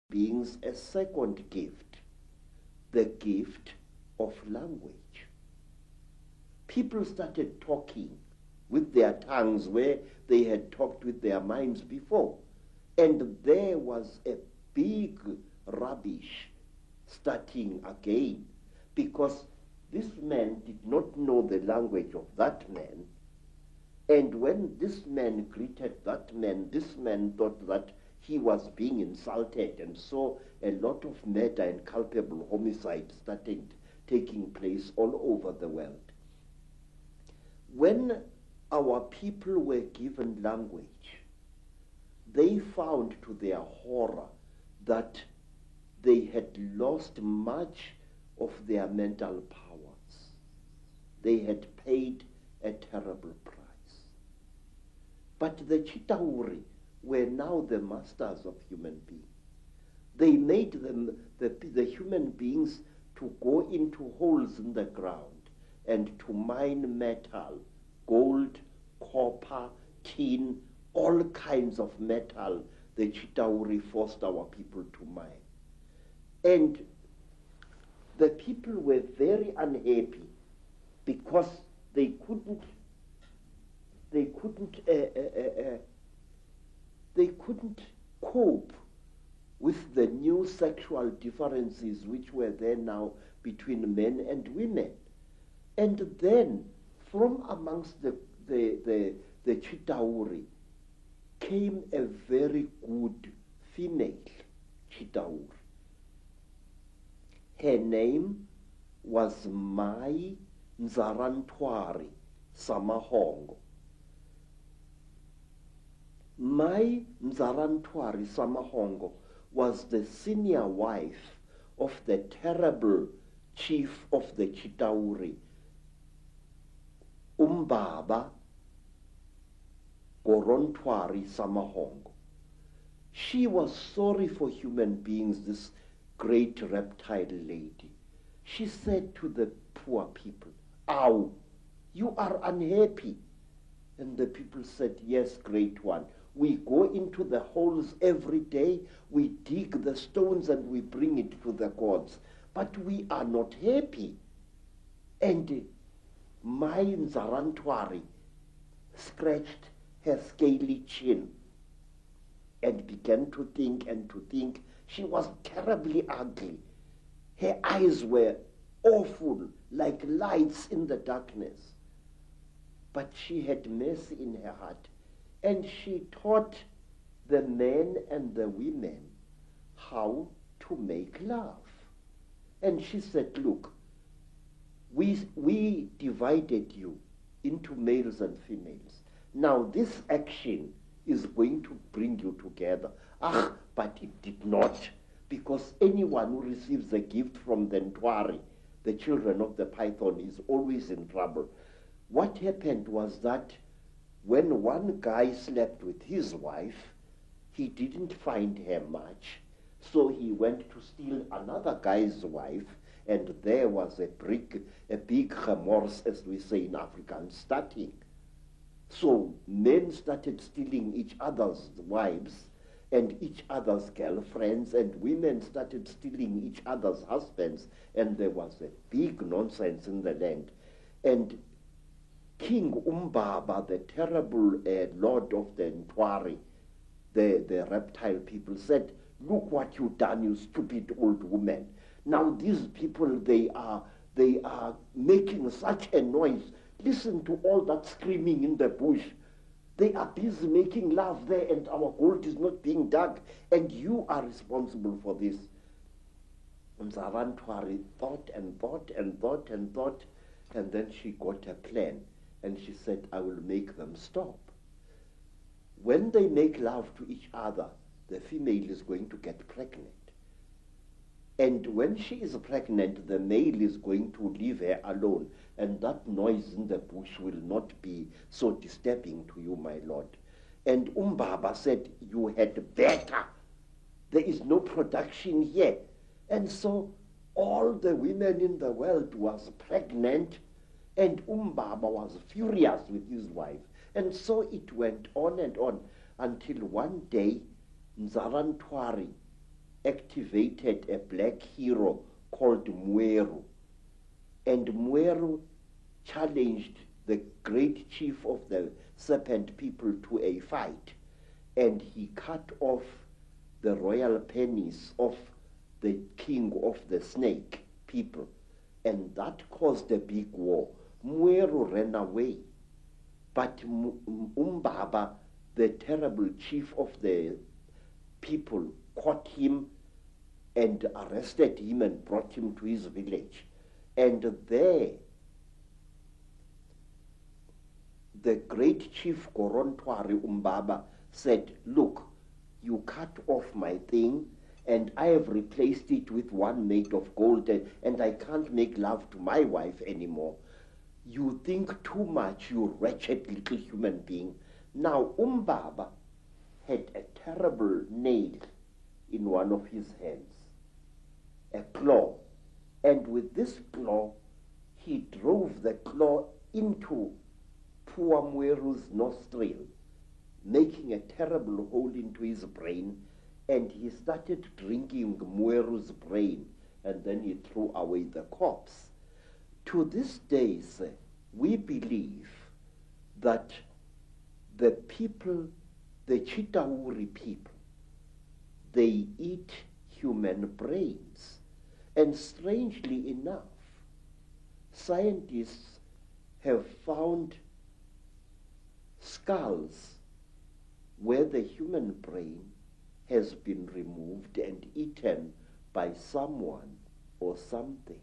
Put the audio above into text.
beings a second gift, the gift of language. People started talking with their tongues where they had talked with their minds before. And there was a big rubbish starting again, because this man did not know the language of that man. And when this man greeted that man, this man thought that he was being insulted, and so a lot of murder and culpable homicide started taking place all over the world. When our people were given language, they found to their horror that they had lost much of their mental powers. They had paid a terrible price. But the Chitauri were now the masters of human beings. They made them, the human beings, to go into holes in the ground and to mine metal, gold, copper, tin, all kinds of metal. The Chitauri forced our people to mine. And the people were very unhappy because they couldn't cope with the new sexual differences which were there now between men and women. And then from amongst the Chitauri came a very good female Chitauri. Her name was Mai Nzarantwari Samahongo. Mai Nzarantwari Samahongo was the senior wife of the terrible chief of the Chitauri, Umbaba Gorontwari Samahongo. She was sorry for human beings, this great reptile lady. She said to the poor people, "Ow, you are unhappy." And the people said, "Yes, great one. We go into the holes every day, we dig the stones and we bring it to the gods, but we are not happy." And Mai Nzarantwari scratched her scaly chin and began to think and to think. She was terribly ugly. Her eyes were awful, like lights in the darkness. But she had mercy in her heart. And she taught the men and the women how to make love. And she said, "Look, we divided you into males and females. Now this action is going to bring you together." But it did not, because anyone who receives a gift from the Ntwari, the children of the python, is always in trouble. What happened was that when one guy slept with his wife, he didn't find her much, so he went to steal another guy's wife, and there was a big remorse, as we say in Afrikaans, starting. So men started stealing each other's wives and each other's girlfriends, and women started stealing each other's husbands, and there was a big nonsense in the land. And King Umbaba, the terrible lord of the Ntwari, the reptile people, said, "Look what you've done, you stupid old woman. Now these people, they are making such a noise. Listen to all that screaming in the bush. They are busy making love there, and our gold is not being dug, and you are responsible for this." Nzarantwari thought and thought and thought and thought, and then she got a plan, and she said, "I will make them stop. When they make love to each other, the female is going to get pregnant. And when she is pregnant, the male is going to leave her alone, and that noise in the bush will not be so disturbing to you, my lord." And Umbaba said, "You had better. There is no production here." And so all the women in the world was pregnant, and Umbaba was furious with his wife. And so it went on and on until one day Nzarantwari activated a black hero called Mweru. And Mweru challenged the great chief of the serpent people to a fight. And he cut off the royal penis of the king of the snake people. And that caused a big war. Mweru ran away. But Umbaba, the terrible chief of the people, caught him and arrested him and brought him to his village. And there, the great chief Gorontwari Umbaba said, look, you cut off my thing, and I have replaced it with one made of gold, and I can't make love to my wife anymore. You think too much, you wretched little human being. Now, Umbaba had a terrible nail in one of his hands, a claw. And with this claw, he drove the claw into poor Mweru's nostril, making a terrible hole into his brain, and he started drinking Mweru's brain, and then he threw away the corpse. To this day, sir, we believe that the people, the Chitauri people, they eat human brains. And strangely enough, scientists have found skulls where the human brain has been removed and eaten by someone or something.